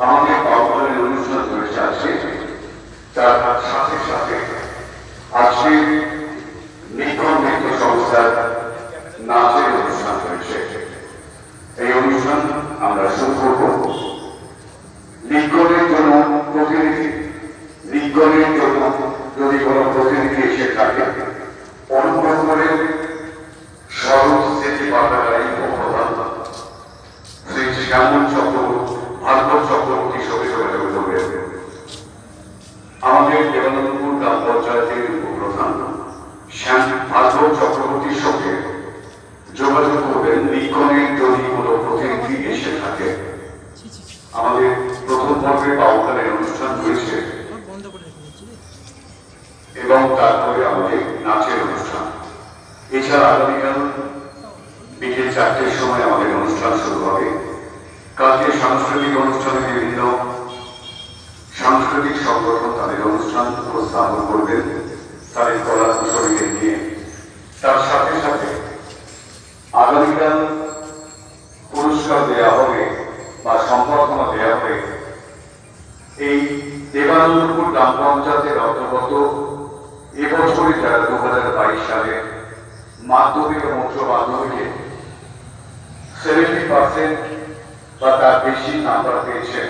আমাদের বাউলের অনুষ্ঠান চলেছে আছে, তার সাথে সাথে আজকে নিক্ষণ নৃত্য সংস্থার নাচের অনুষ্ঠান রয়েছে। এই অনুষ্ঠান আমরা শুরু করব। নিক্ষণের জন্য প্রতিনিধি, নিক্ষণের জন্য যদি কোনো প্রতিনিধি এসে থাকে, অনুগ্রহ করে স্বরূপ স্মৃতি পাঠাগারী প্রধান শ্রী শ্যামল চক্রবর্তী, ভার্গব চক্রবর্তী সঙ্গে যোগাযোগ করবে। আমাদের দেবানন্দপুর গ্রাম পঞ্চায়েতের উপপ্রধান ভার্গব চক্রবর্তীর সঙ্গে যোগাযোগ করবেন নিক্ষণের যদি কোনো প্রতিনিধি এসে থাকে। আমাদের প্রথম পর্বে বাউলগানের অনুষ্ঠান রয়েছে এবং তারপরে আমাদের নাচের অনুষ্ঠান। এছাড়া আগামীকাল বিকেল 4টের সময় আমাদের অনুষ্ঠান শুরু হবে। কালকে সাংস্কৃতিক অনুষ্ঠানে বিভিন্ন সাংস্কৃতিক সংগঠন তাদের অনুষ্ঠান উপস্থাপন করবেন তাদের কলা কুশলীদের নিয়ে। তার সাথে সাথে আগামীকাল পুরস্কার দেওয়া হবে বা সম্বর্ধনা দেওয়া হবে এই দেবানন্দপুর গ্রাম পঞ্চায়েতের অন্তর্গত এবছরে যারা 2022 সালে মাধ্যমিক ও উচ্চ মাধ্যমিকে 70% বা তার বেশি নাম্বার পেয়েছেন